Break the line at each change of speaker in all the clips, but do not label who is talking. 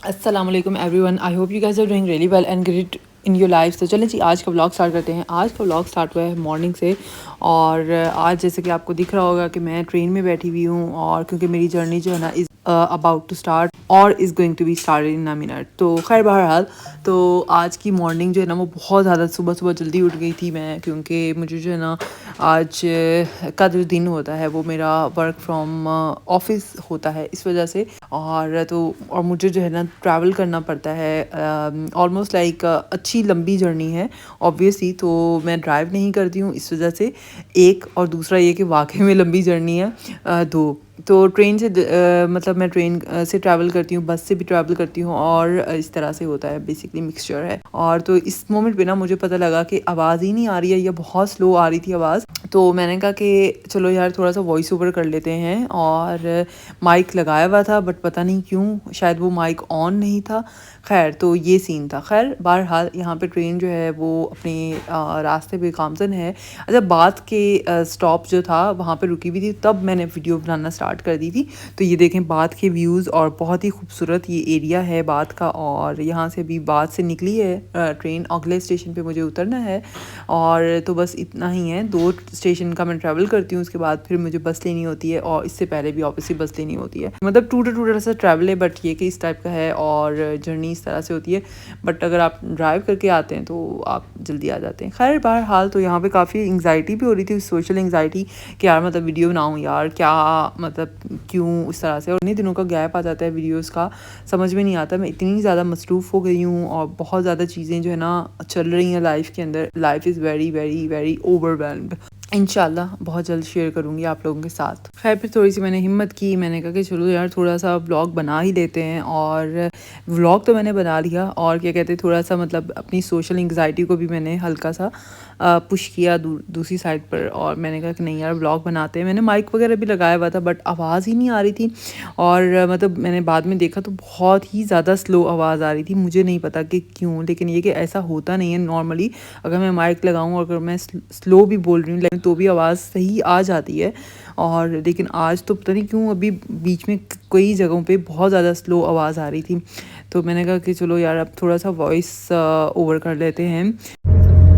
अस्सलाम वालेकुम everyone, I hope you guys are doing really well and great in your life. तो चलें जी, आज का व्लॉग स्टार्ट करते हैं। आज का व्लॉग स्टार्ट हुआ है मॉर्निंग से और आज जैसे कि आपको दिख रहा होगा कि मैं ट्रेन में बैठी हुई हूँ और क्योंकि मेरी जर्नी जो है ना इज़ अबाउट टू स्टार्ट और is going to be started in a minute. तो खैर बहरहाल, तो आज की मॉर्निंग जो है ना वो बहुत ज़्यादा सुबह सुबह जल्दी उठ गई थी मैं, क्योंकि मुझे जो है ना आज का जो दिन होता है वो मेरा वर्क फ्रॉम ऑफिस होता है, इस वजह से। और मुझे जो है ना ट्रैवल करना पड़ता है ऑलमोस्ट लाइक अच्छी लंबी जर्नी है ऑब्वियसली। तो मैं ड्राइव नहीं करती हूँ इस वजह से, एक और दूसरा ये कि वाकई में लंबी जर्नी है। दो तो ट्रेन से मतलब मैं ट्रेन से ट्रैवल करती हूँ, बस से भी ट्रैवल करती हूँ और इस तरह से होता है, बेसिकली मिक्सचर है। और तो इस मोमेंट पे ना मुझे पता लगा कि आवाज़ ही नहीं आ रही है या बहुत स्लो आ रही थी आवाज़। तो मैंने कहा कि चलो यार थोड़ा सा वॉइस ओवर कर लेते हैं, और माइक लगाया हुआ था बट पता नहीं क्यों शायद वो माइक ऑन नहीं था। खैर तो ये सीन था। खैर बहरहाल यहाँ पे ट्रेन जो है वो अपने रास्ते पे गामजन है। अच्छा, बात के स्टॉप जो था वहाँ पे रुकी हुई थी, तब मैंने वीडियो बनाना स्टार्ट कर दी थी। तो ये देखें बात के व्यूज़, और बहुत ही खूबसूरत ये एरिया है बात का। और यहाँ से अभी बात से निकली है ट्रेन, अगले स्टेशन पे मुझे उतरना है। और तो बस इतना ही है, 2 स्टेशन का मैं ट्रैवल करती हूँ, उसके बाद फिर मुझे बस लेनी होती है, और इससे पहले भी ऑब्वियसली बस लेनी होती है। मतलब टूटा सा ट्रैवल है, बट ये कि इस टाइप का है और जर्नी इस तरह से होती है। बट अगर आप ड्राइव करके आते हैं तो आप जल्दी आ जाते हैं। खैर बहरहाल, तो यहाँ पे काफ़ी एंग्जाइटी भी हो रही थी, सोशल एंग्जाइटी, कि यार मतलब वीडियो बनाऊँ यार, क्या मतलब क्यों इस तरह से। और इतने दिनों का गैप आ जाता है वीडियोज़ का, समझ में नहीं आता। मैं इतनी ज़्यादा मसरूफ़ हो गई हूँ और बहुत ज़्यादा चीज़ें जो है ना चल रही हैं लाइफ के अंदर। Life is very very very overwhelmed. इंशाल्लाह बहुत जल्द शेयर करूँगी आप लोगों के साथ। खैर फिर थोड़ी सी मैंने हिम्मत की, मैंने कहा कि चलो यार थोड़ा सा व्लॉग बना ही लेते हैं। और व्लॉग तो मैंने बना लिया, और क्या कहते हैं थोड़ा सा मतलब अपनी सोशल एंग्जाइटी को भी मैंने हल्का सा पुश किया दूसरी साइड पर। और मैंने कहा कि नहीं यार व्लॉग बनाते हैं। मैंने माइक वगैरह भी लगाया हुआ था बट आवाज़ ही नहीं आ रही थी। और मतलब मैंने बाद में देखा तो बहुत ही ज़्यादा स्लो आवाज़ आ रही थी, मुझे नहीं पता कि क्यों, लेकिन ये कि ऐसा होता नहीं है नॉर्मली। अगर मैं माइक लगाऊँ और अगर मैं स्लो भी बोल रही हूँ तो भी आवाज़ सही आ जाती है। और लेकिन आज तो पता नहीं क्यों अभी बीच में कई जगहों पे बहुत ज़्यादा स्लो आवाज़ आ रही थी। तो मैंने कहा कि चलो यार अब थोड़ा सा वॉइस ओवर कर लेते हैं।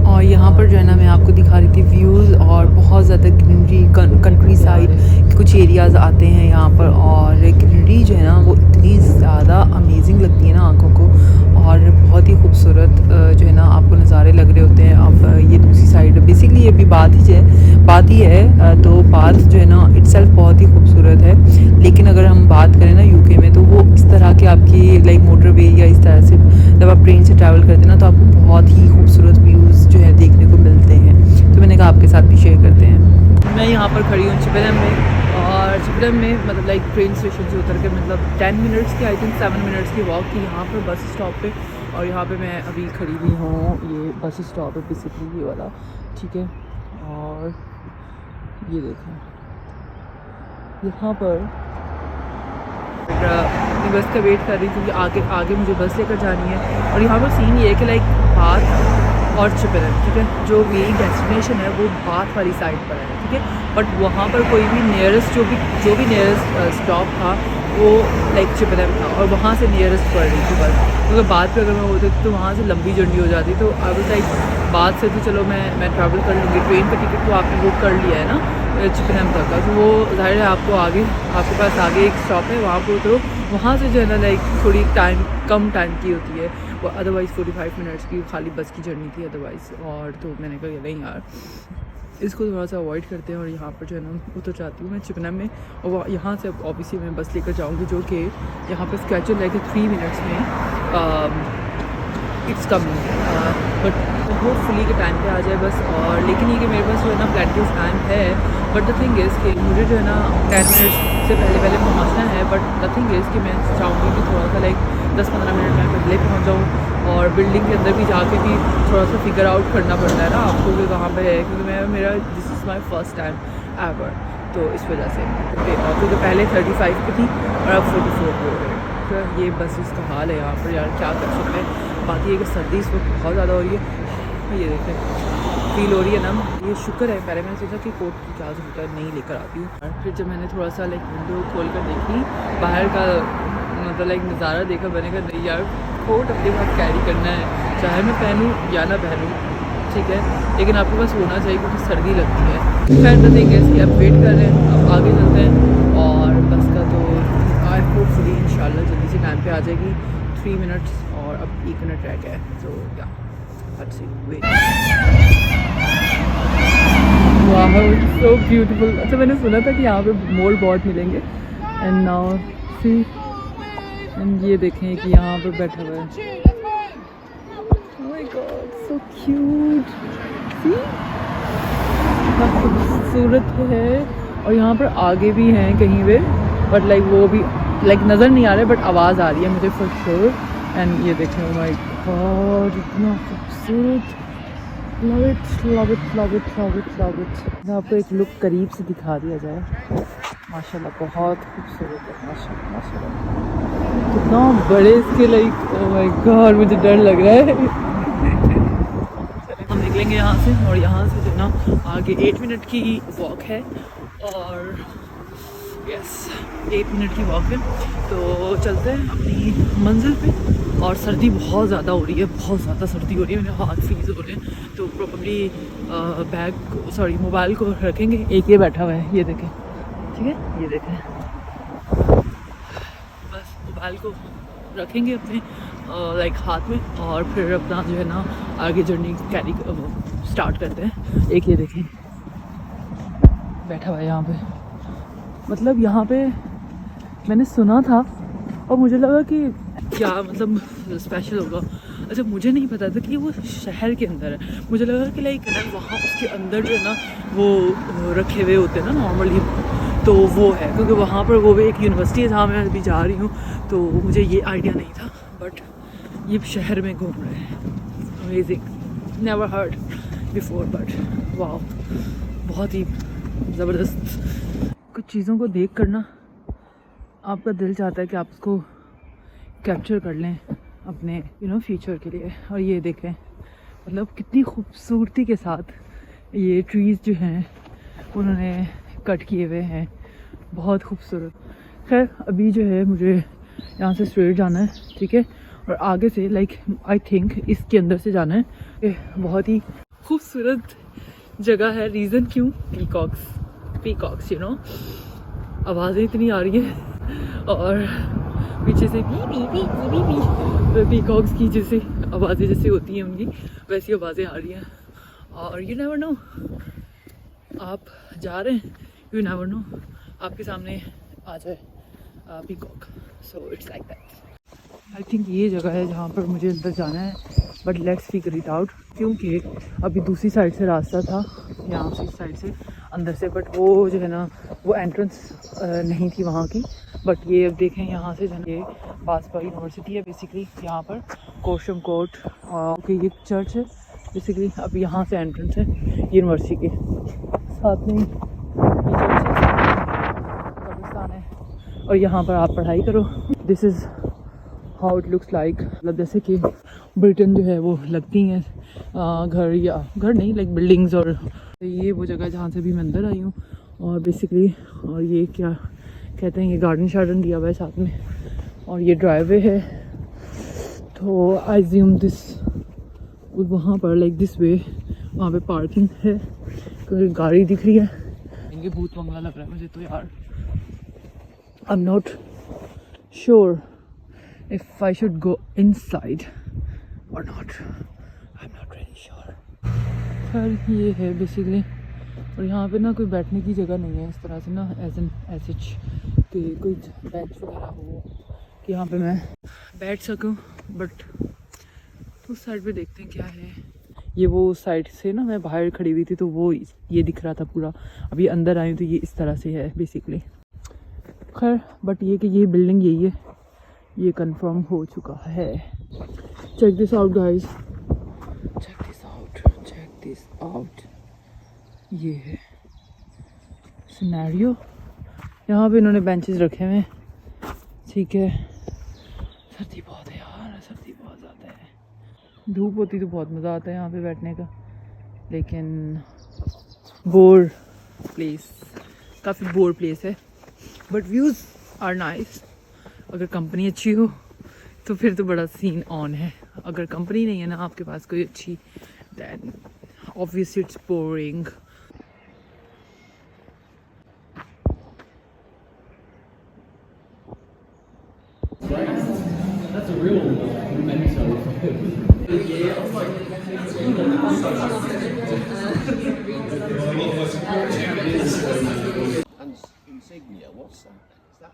और यहाँ पर जो है ना मैं आपको दिखा रही थी व्यूज़, और बहुत ज़्यादा ग्रीनरी, कंट्री साइड कुछ एरियाज़ आते हैं यहाँ पर। और ग्रीनरी जो है ना वो इतनी ज़्यादा अमेजिंग लगती है ना आँखों को, और बहुत ही खूबसूरत जो है ना आपको नज़ारे लग रहे होते हैं। अब ये दूसरी साइड बेसिकली ये भी बात ही है। तो बात जो है ना इट्सेल्फ बहुत ही खूबसूरत है। लेकिन अगर हम बात करें ना यूके में, तो वो इस तरह के आपकी लाइक मोटरवे या इस तरह से जब आप ट्रेन से ट्रैवल करते हैं ना तो आपको बहुत ही खूबसूरत व्यूज़ जो है देखने को मिलते हैं। तो मैंने कहा आपके साथ भी शेयर करते हैं। मैं यहाँ पर खड़ी हूँ चिपलम में, और चिपलम में मतलब लाइक ट्रेन स्टेशन से उतर के मतलब 10 मिनट्स की, आई थिंक 7 मिनट्स की वॉक थी यहाँ पर बस स्टॉप पे। और यहाँ पे मैं अभी खड़ी हुई हूँ, ये बस स्टॉप है बेसिकली ये वाला, ठीक है। और ये देखें यहाँ पर अपनी बस का वेट कर रही थी, क्योंकि आगे मुझे बस लेकर जानी है। और यहाँ पर सीन ये है कि लाइक बात और चिपलम, ठीक है, जो मेरी डेस्टिनेशन है वो बात वाली साइड पर है, ठीक है। बट वहाँ पर कोई भी नियरेस्ट जो भी नियरेस्ट स्टॉप था वो लाइक चिपलम था, और वहाँ से नियरेस्ट पड़ रही थी बस। क्योंकि बात पे अगर मैं होती तो वहाँ से लंबी जर्नी हो जाती। तो आई वाज लाइक बात से तो चलो मैं ट्रैवल कर लूँगी, ट्रेन का टिकट तो आपने बुक कर लिया है ना चिपलम तक का, तो वो ज़ाहिर है आपके पास आगे एक स्टॉप है, वहाँ पर उतरो। वहाँ से जो है ना लाइक थोड़ी कम टाइम की होती है वो, अदरवाइज़ 45 मिनट्स की खाली बस की जर्नी थी अदरवाइज़। और तो मैंने कहा नहीं यार इसको थोड़ा सा अवॉइड करते हैं, और यहाँ पर जो है ना उतर जाती हूँ मैं चिपलम में। और यहाँ से ऑब्वियसली मैं बस लेकर जाऊँगी, जो कि यहाँ पर स्केड्यूल है कि 3 मिनट्स में इट्स कमिंग, बट होपफुली के टाइम पे आ जाए बस। और लेकिन ये कि मेरे पास जो है ना प्लेंटी ऑफ टाइम है, बट द थिंग इज़ कि मुझे जो है ना 10 मिनट्स से पहले पहुंचना है। बट द थिंग इज़ कि मैं चाहूँगी कि थोड़ा सा लाइक 10-15 मिनट में पहले पहुंच जाऊँ, और बिल्डिंग के अंदर भी जाके भी थोड़ा सा फिगर आउट करना पड़ता है ना आपको कि कहाँ पे है, क्योंकि मेरा this is my first time ever, तो इस वजह से। क्योंकि पहले 35 पे थी और अब 44 पे हो गए। तो ये बस इसका हाल है यहाँ पर यार, क्या कर सकते हैं। बाकी ये कि सर्दी इस वक्त बहुत ज़्यादा हो रही है, ये देखें फील हो रही है ना। ये शुक्र है, पहले मैंने सोचा कि कोट की क्या ज़रूरत है, नहीं लेकर आती हूँ। फिर जब मैंने थोड़ा सा लाइक विंडो खोल कर देखी बाहर का था, लाइक नज़ारा देखा, मैंने कहा नहीं यार कोट अपने पास कैरी करना है, चाहे मैं पहनूँ या ना पहनूँ, ठीक है, लेकिन आपके पास होना चाहिए क्योंकि सर्दी लगती है। खैर द थिंग इज़ कि आप वेट कर रहे हैं, अब आगे चलते हैं और बस का तो आई होपफुली इंशाल्लाह जल्दी से टाइम पे आ जाएगी। 3 मिनट्स और अब 1 मिनट रह गया है, तो या लेट्स सी वेट। वाह सो ब्यूटीफुल। अच्छा मैंने सुना था कि यहाँ पे मोर बहुत मिलेंगे एंड नाउ सी एंड ये देखें कि यहाँ पे बैठा हुआ है। Oh my God so cute, see कितना खूबसूरत है। और यहाँ पर आगे भी हैं कहीं पे, बट लाइक वो भी लाइक नज़र नहीं आ रहा है, बट आवाज़ आ रही है मुझे फॉर श्योर। एंड ये देखें ओह माय गॉड इतना खूबसूरत, love it love it love it love it love it. आपको एक लुक करीब से दिखा दिया जाए, माशाल्लाह बहुत खूबसूरत है, माशाल्लाह माशाल्लाह। कितना बड़े इसके लाइक ओह माय गॉड मुझे डर लग रहा है। हम निकलेंगे यहाँ से और यहाँ से जो ना आगे 8 मिनट की वॉक है और यस 8 मिनट की वॉक है, तो चलते हैं अपनी मंजिल पे। और सर्दी बहुत ज़्यादा हो रही है, बहुत ज़्यादा सर्दी हो रही है, मेरे हाथ फ्रीज हो रहे हैं, तो प्रॉब्ली बैग सॉरी मोबाइल को रखेंगे। एक ये बैठा हुआ है, ये देखें, ठीक है, ये देखें, बस मोबाइल को रखेंगे अपने लाइक हाथ में और फिर अपना जो है ना आगे जर्नी कैरी स्टार्ट करते हैं। एक ये देखें बैठा हुआ है यहाँ पे, मतलब यहाँ पे मैंने सुना था और मुझे लगा कि क्या मतलब स्पेशल होगा। अच्छा मुझे नहीं पता था कि वो शहर के अंदर है, मुझे लगा कि लाइक ना वहाँ उसके अंदर जो है ना वो रखे हुए होते हैं ना नॉर्मली, तो वो है क्योंकि वहाँ पर वो भी एक यूनिवर्सिटी है जहाँ मैं अभी जा रही हूँ, तो मुझे ये आइडिया नहीं था, बट ये शहर में घूम रहे हैं। Amazing, never heard before, but वाह बहुत ही ज़बरदस्त। कुछ चीज़ों को देख कर ना आपका दिल चाहता है कि आप उसको कैप्चर कर लें अपने फ्यूचर के लिए। और ये देखें मतलब कितनी खूबसूरती के साथ ये ट्रीज़ जो हैं उन्होंने कट किए हुए हैं, बहुत खूबसूरत। खैर अभी जो है मुझे यहाँ से स्ट्रेट जाना है, ठीक है, और आगे से लाइक आई थिंक इसके अंदर से जाना है। ये बहुत ही खूबसूरत जगह है। रीज़न क्यों? पीकॉक्स आवाज़ें इतनी आ रही है और पीछे से बी पीकॉक्स की जैसे आवाज़ें जैसे होती हैं उनकी वैसी आवाज़ें आ रही हैं। और यू नेवर नो, आप जा रहे हैं, यू नेवर नो आपके सामने आ जाए peacock, so it's like that. I think ये जगह है जहाँ पर मुझे अंदर जाना है, but let's figure it out, क्योंकि अभी दूसरी साइड से रास्ता था, यहाँ से इस साइड से अंदर से, बट वो जो है ना वो एंट्रेंस नहीं थी वहाँ की। बट ये अब देखें यहाँ से जो है ये बासपा यूनिवर्सिटी है बेसिकली, यहाँ पर कोशम कोट के ये चर्च है बेसिकली। अब यहाँ से एंट्रेंस है यूनिवर्सिटी के, साथ में ये चर्च है, कब्रिस्तान है, और यहाँ पर आप पढ़ाई करो। This is how it looks like. मतलब जैसे कि ब्रिटेन जो है वो लगती हैं घर, या घर नहीं लाइक बिल्डिंग्स। और ये वो जगह जहाँ से भी मैं अंदर आई हूँ और बेसिकली, और ये क्या कहते हैं, ये गार्डन शार्डन दिया हुआ है साथ में, और ये ड्राइववे है। तो आई ज़्यूम दिस वहाँ पर लाइक दिस वे, वहाँ पे पार्किंग है क्योंकि गाड़ी दिख रही है। इनके भूत बंगला लग रहा है मुझे तो यार, I am not sure if I should go inside or not, I'm not really sure। खैर ये है बेसिकली, और यहाँ पे ना कोई बैठने की जगह नहीं है इस तरह से ना, एज कि कोई बेंच वगैरह हो कि यहाँ पे मैं बैठ सकूँ। बट उस साइड पे देखते हैं क्या है। ये वो उस साइड से ना मैं बाहर खड़ी हुई थी तो वो ये दिख रहा था पूरा, अभी अंदर आई हूँ तो ये इस तरह से है बेसिकली। खैर बट ये कि ये बिल्डिंग यही है, ये कंफर्म हो चुका है। Check this out guys, check this out. ये है सिनेरियो, यहाँ पे इन्होंने बेंचेस रखे हुए हैं, ठीक है। सर्दी बहुत है यार, सर्दी बहुत ज़्यादा है। धूप होती तो बहुत मज़ा आता है यहाँ पे बैठने का, लेकिन बोर प्लेस, काफ़ी बोर प्लेस है, बट व्यूज़ आर नाइस। अगर कंपनी अच्छी हो तो फिर तो बड़ा सीन ऑन है, अगर कंपनी नहीं है ना आपके पास कोई अच्छी, then obviously it's boring.
That's a real memento. And insignia, what's that? Is that?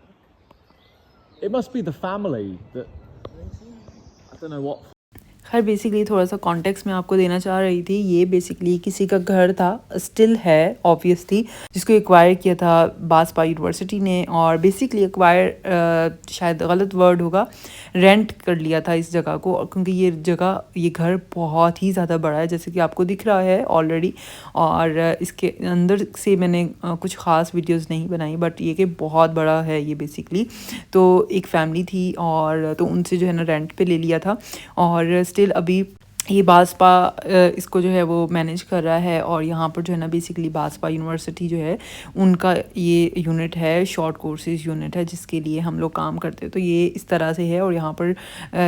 It must be the family that. I don't know what.
खैर बेसिकली थोड़ा सा कॉन्टेक्स्ट मैं आपको देना चाह रही थी। ये बेसिकली किसी का घर था, स्टिल है ऑब्वियसली, जिसको एक्वायर किया था बासपा यूनिवर्सिटी ने। और बेसिकली एक्वायर शायद गलत वर्ड होगा, रेंट कर लिया था इस जगह को, क्योंकि ये जगह, ये घर बहुत ही ज़्यादा बड़ा है जैसे कि आपको दिख रहा है ऑलरेडी। और इसके अंदर से मैंने कुछ ख़ास वीडियोस नहीं बनाई, बट ये कि बहुत बड़ा है ये बेसिकली। तो एक फैमिली थी और तो उनसे जो है ना रेंट पे ले लिया था, और स्टिल अभी ये बासपा इसको जो है वो मैनेज कर रहा है। और यहाँ पर जो है ना बेसिकली बासपा यूनिवर्सिटी जो है उनका ये यूनिट है, शॉर्ट कोर्सेज यूनिट है, जिसके लिए हम लोग काम करते हैं। तो ये इस तरह से है। और यहाँ पर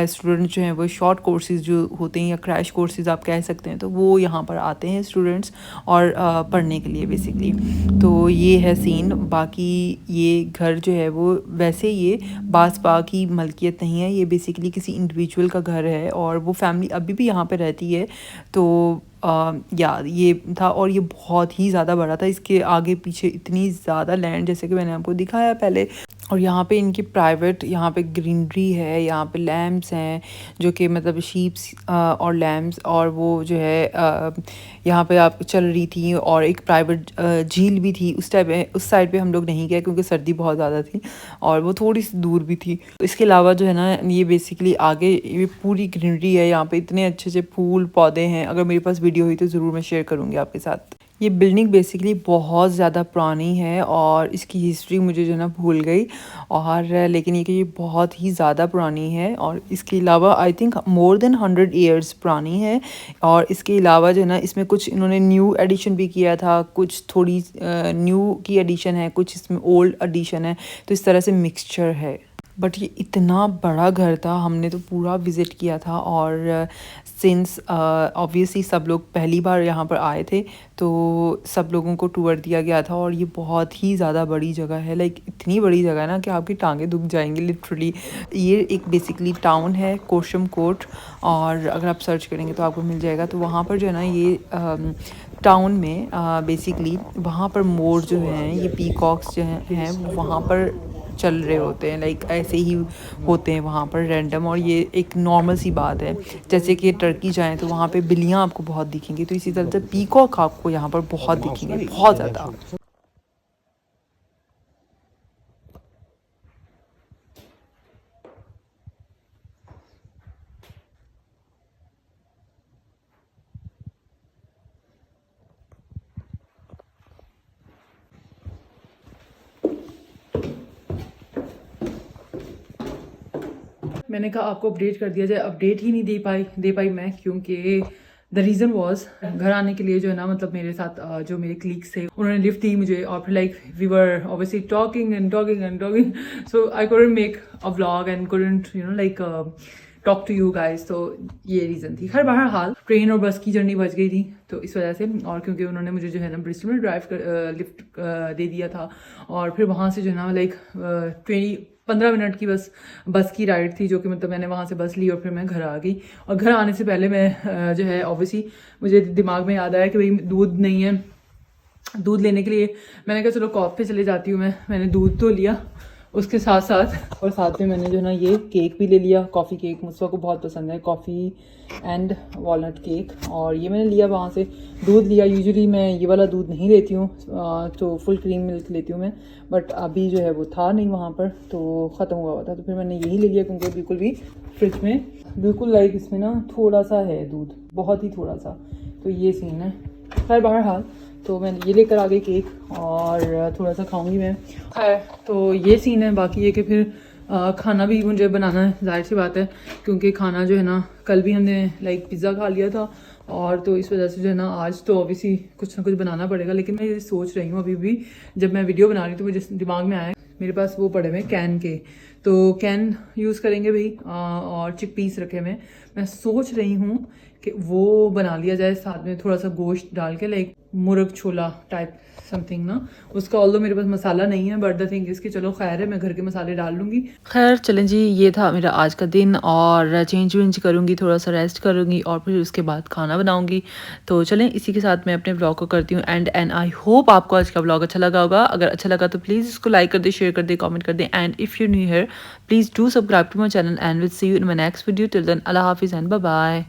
स्टूडेंट्स जो हैं वो शॉर्ट कोर्सेज जो होते हैं या क्रैश कोर्सेज आप कह सकते हैं, तो वो यहाँ पर आते हैं स्टूडेंट्स और पढ़ने के लिए बेसिकली। तो ये है सीन। बाकी ये घर जो है वो वैसे ये बासपा की मलकियत नहीं है, ये बेसिकली किसी इंडिविजुअल का घर है और वो फैमिली अभी भी यहाँ पे रहती है। तो यार ये था, और ये बहुत ही ज़्यादा बड़ा था। इसके आगे पीछे इतनी ज़्यादा लैंड, जैसे कि मैंने आपको दिखाया पहले। और यहाँ पे इनकी प्राइवेट, यहाँ पे ग्रीनरी है, यहाँ पे लैम्प्स हैं जो कि मतलब शीप्स और लैम्प्स, और वो जो है यहाँ पे आप चल रही थी। और एक प्राइवेट झील भी थी उस टाइप, उस साइड पे हम लोग नहीं गए क्योंकि सर्दी बहुत ज़्यादा थी और वो थोड़ी सी दूर भी थी। इसके अलावा जो है ना ये बेसिकली आगे ये पूरी ग्रीनरी है, यहाँ पे इतने अच्छे अच्छे फूल पौधे हैं। अगर मेरे पास वीडियो हुई तो ज़रूर मैं शेयर करूँगी आपके साथ। ये बिल्डिंग बेसिकली बहुत ज़्यादा पुरानी है और इसकी हिस्ट्री मुझे जो है ना भूल गई, और लेकिन ये कि ये बहुत ही ज़्यादा पुरानी है। और इसके अलावा I think more than 100 years पुरानी है। और इसके अलावा जो है ना इसमें कुछ इन्होंने न्यू एडिशन भी किया था, कुछ थोड़ी न्यू की एडिशन है, कुछ इसमें ओल्ड एडिशन है। तो इस तरह से मिक्सचर है। बट ये इतना बड़ा घर था, हमने तो पूरा विज़िट किया था। और सिंस ऑब्वियसली सब लोग पहली बार यहाँ पर आए थे, तो सब लोगों को टूर दिया गया था। और ये बहुत ही ज़्यादा बड़ी जगह है, लाइक इतनी बड़ी जगह है ना कि आपकी टांगें दुख जाएंगी लिटरली। ये एक बेसिकली टाउन है, कोशम कोट, और अगर आप सर्च करेंगे तो आपको मिल जाएगा। तो वहाँ पर जो है ना ये टाउन में बेसिकली वहाँ पर मोर जो हैं, ये पीकॉक्स जो हैं वहाँ पर चल रहे होते हैं, लाइक ऐसे ही होते हैं वहाँ पर रैंडम। और ये एक नॉर्मल सी बात है। जैसे कि टर्की जाएं तो वहाँ पे बिल्लियाँ आपको बहुत दिखेंगी, तो इसी तरह से पीकॉक आपको यहाँ पर बहुत दिखेंगे, बहुत ज़्यादा। मैंने कहा आपको अपडेट कर दिया जाए, अपडेट ही नहीं दे पाई मैं, क्योंकि द रीज़न वॉज घर आने के लिए जो है ना, मतलब मेरे साथ जो मेरे क्लीग्स थे उन्होंने लिफ्ट दी मुझे, और फिर like we were obviously talking, so I couldn't make a vlog and couldn't like talk to you guys. तो ये रीज़न थी। खैर बहरहाल ट्रेन और बस की जर्नी बच गई थी तो इस वजह से, और क्योंकि उन्होंने मुझे जो है ना ब्रिस्टल में लिफ्ट दे दिया था, और फिर वहाँ से जो है ना लाइक 15 मिनट की बस की राइड थी, जो कि मतलब मैंने वहाँ से बस ली और फिर मैं घर आ गई। और घर आने से पहले मैं जो है ऑब्वियसली मुझे दिमाग में याद आया कि भाई दूध नहीं है, दूध लेने के लिए मैंने कहा चलो कॉफ़ी पे चले जाती हूँ। मैंने दूध तो लिया उसके साथ साथ, और साथ में मैंने जो ना ये केक भी ले लिया, कॉफ़ी केक मुझको को बहुत पसंद है, कॉफ़ी एंड वॉलनट केक। और ये मैंने लिया वहाँ से, दूध लिया। यूजुअली मैं ये वाला दूध नहीं लेती हूँ, तो फुल क्रीम मिल्क लेती हूँ मैं, बट अभी जो है वो था नहीं वहाँ पर, तो ख़त्म हुआ था, तो फिर मैंने यही ले लिया, क्योंकि बिल्कुल भी फ्रिज में बिल्कुल लाइक इसमें ना थोड़ा सा है दूध, बहुत ही थोड़ा सा। तो ये सीन है। खैर बहरहाल तो मैं ये लेकर आ गई केक, और थोड़ा सा खाऊंगी मैं। खैर तो ये सीन है। बाकी ये कि फिर खाना भी मुझे बनाना है, जाहिर सी बात है, क्योंकि खाना जो है ना कल भी हमने लाइक पिज़्ज़ा खा लिया था, और तो इस वजह से जो है ना आज तो ऑब्वियसली कुछ ना कुछ बनाना पड़ेगा। लेकिन मैं ये सोच रही हूँ अभी भी, जब मैं वीडियो बना रही हूँ तो मुझे दिमाग में आया मेरे पास वो पड़े हुए हैं कैन के, तो कैन यूज़ करेंगे भाई। और चिकपीस रखे हुए हैं। मैं सोच रही हूँ कि वो बना लिया जाए, साथ में थोड़ा सा गोश्त डाल के, लाइक मुर्ग छोला टाइप समथिंग ना। उसका ऑल्दो मेरे पास मसाला नहीं है, बट द थिंग इसके चलो खैर है, मैं घर के मसाले डाल लूँगी। खैर चलें जी, ये था मेरा आज का दिन, और चेंज वेंज करूँगी, थोड़ा सा रेस्ट करूँगी और फिर उसके बाद खाना बनाऊँगी। तो चलें, इसी के साथ मैं अपने ब्लॉग को करती हूँ एंड आई होप आपको आज का ब्लॉग अच्छा लगा होगा। अगर अच्छा लगा तो प्लीज़ इसको लाइक कर दे, शेयर कर दे, कमेंट कर दे, and if you new here please do subscribe to my channel and will see you in my next video. Till then Allah Hafiz and bye bye.